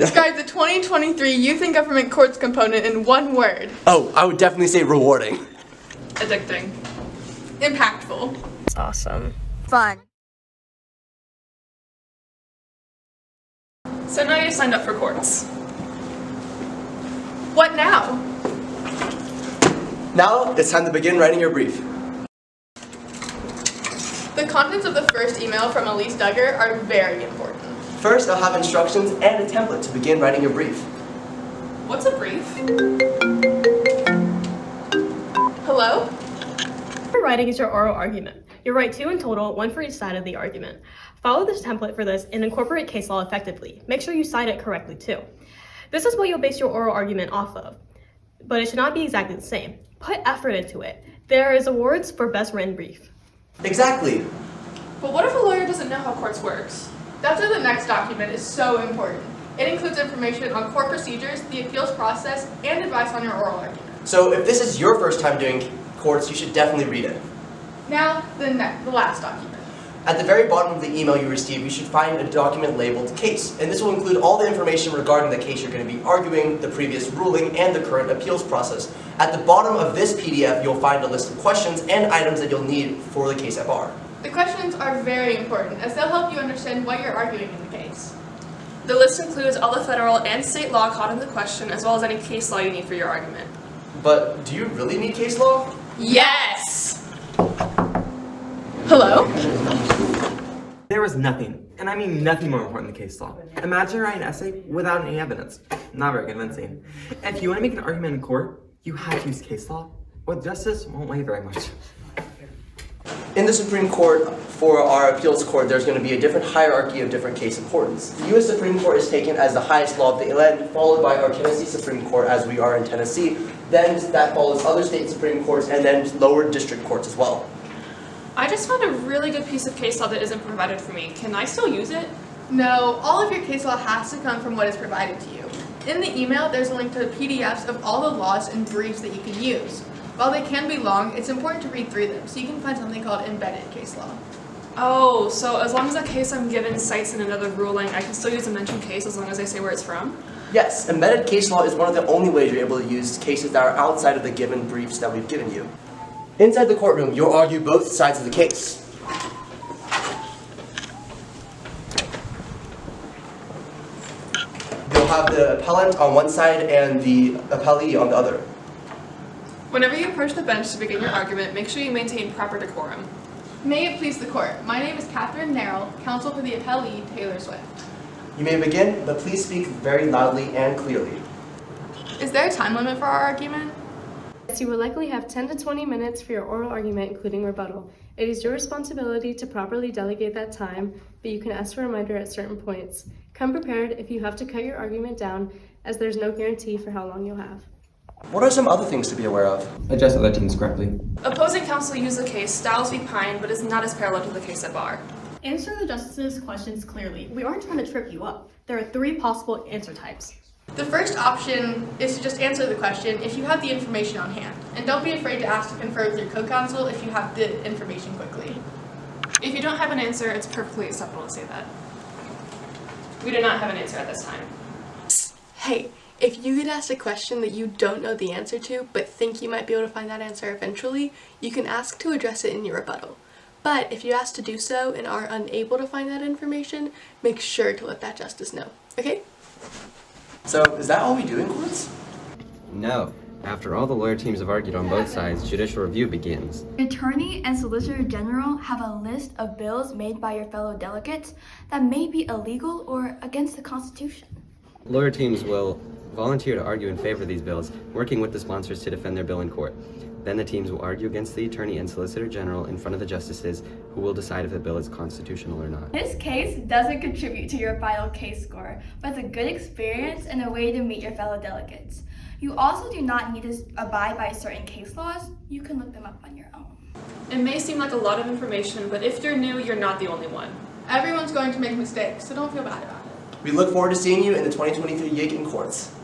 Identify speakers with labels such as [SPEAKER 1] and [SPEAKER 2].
[SPEAKER 1] Describe the 2023 Youth and Government Courts component in one word.
[SPEAKER 2] Oh, I would definitely say rewarding.
[SPEAKER 1] Addicting. Impactful.
[SPEAKER 3] It's awesome.
[SPEAKER 4] Fun.
[SPEAKER 5] So now you've signed up for courts.
[SPEAKER 1] What now?
[SPEAKER 2] Now, it's time to begin writing your brief.
[SPEAKER 1] The contents of the first email from Elise Duggar are very important.
[SPEAKER 2] First, I'll have instructions and a template to begin writing your brief.
[SPEAKER 5] What's a brief?
[SPEAKER 1] Hello?
[SPEAKER 3] Writing is your oral argument. You write 2 in total, 1 for each side of the argument. Follow this template for this and incorporate case law effectively. Make sure you cite it correctly too. This is what you'll base your oral argument off of, but it should not be exactly the same. Put effort into it. There is awards for best written brief.
[SPEAKER 2] Exactly.
[SPEAKER 5] But what if a lawyer doesn't know how courts works?
[SPEAKER 1] That's why the next document is so important. It includes information on court procedures, the appeals process, and advice on your oral argument.
[SPEAKER 2] So if this is your first time doing courts, you should definitely read it.
[SPEAKER 1] Now, the last document.
[SPEAKER 2] At the very bottom of the email you receive, you should find a document labeled case, and this will include all the information regarding the case you're going to be arguing, the previous ruling, and the current appeals process. At the bottom of this PDF, you'll find a list of questions and items that you'll need for the case at bar.
[SPEAKER 1] The questions are very important, as they'll help you understand what you're arguing in the case.
[SPEAKER 5] The list includes all the federal and state law caught in the question, as well as any case law you need for your argument.
[SPEAKER 2] But do you really need case law?
[SPEAKER 5] Yes!
[SPEAKER 1] Hello?
[SPEAKER 6] There was nothing, and I mean nothing more important than case law. Imagine writing an essay without any evidence. Not very convincing. If you want to make an argument in court, you have to use case law. Well, justice won't weigh very much.
[SPEAKER 2] In the Supreme Court, for our appeals court, there's going to be a different hierarchy of different case importance. The U.S. Supreme Court is taken as the highest law of the land, followed by our Tennessee Supreme Court, as we are in Tennessee. Then that follows other state Supreme Courts, and then lower district courts as well.
[SPEAKER 5] I just found a really good piece of case law that isn't provided for me. Can I still use it?
[SPEAKER 1] No, all of your case law has to come from what is provided to you. In the email, there's a link to PDFs of all the laws and briefs that you can use. While they can be long, it's important to read through them, so you can find something called embedded case law.
[SPEAKER 5] Oh, so as long as the case I'm given cites in another ruling, I can still use a mentioned case as long as I say where it's from?
[SPEAKER 2] Yes, embedded case law is one of the only ways you're able to use cases that are outside of the given briefs that we've given you. Inside the courtroom, you'll argue both sides of the case. You'll have the appellant on one side and the appellee on the other.
[SPEAKER 5] Whenever you approach the bench to begin your argument, make sure you maintain proper decorum.
[SPEAKER 1] May it please the court, my name is Catherine Narrell, counsel for the appellee, Taylor Swift.
[SPEAKER 2] You may begin, but please speak very loudly and clearly.
[SPEAKER 1] Is there a time limit for our argument?
[SPEAKER 3] Yes, you will likely have 10 to 20 minutes for your oral argument, including rebuttal. It is your responsibility to properly delegate that time, but you can ask for a reminder at certain points. Come prepared if you have to cut your argument down, as there's no guarantee for how long you'll have.
[SPEAKER 2] What are some other things to be aware of?
[SPEAKER 6] Address other teams correctly.
[SPEAKER 5] Opposing counsel used the case Styles v. Pine, but is not as parallel to the case at bar.
[SPEAKER 3] Answer the justice's questions clearly. We aren't trying to trip you up. There are 3 possible answer types.
[SPEAKER 1] The first option is to just answer the question if you have the information on hand. And don't be afraid to ask to confer with your co-counsel if you have the information quickly.
[SPEAKER 5] If you don't have an answer, it's perfectly acceptable to say that. We do not have an answer at this time.
[SPEAKER 1] Hey, if you get asked a question that you don't know the answer to, but think you might be able to find that answer eventually, you can ask to address it in your rebuttal. But if you ask to do so and are unable to find that information, make sure to let that justice know, okay?
[SPEAKER 2] So, is that all we do in courts?
[SPEAKER 7] No. After all the lawyer teams have argued on both sides, judicial review begins.
[SPEAKER 4] The Attorney and Solicitor General have a list of bills made by your fellow delegates that may be illegal or against the Constitution.
[SPEAKER 7] Lawyer teams will volunteer to argue in favor of these bills, working with the sponsors to defend their bill in court. Then the teams will argue against the Attorney and Solicitor General in front of the justices, who will decide if the bill is constitutional or not.
[SPEAKER 4] This case doesn't contribute to your final case score, but it's a good experience and a way to meet your fellow delegates. You also do not need to abide by certain case laws. You can look them up on your own.
[SPEAKER 5] It may seem like a lot of information, but if you're new, you're not the only one.
[SPEAKER 1] Everyone's going to make mistakes, so don't feel bad about it.
[SPEAKER 2] We look forward to seeing you in the 2023 YIG Courts.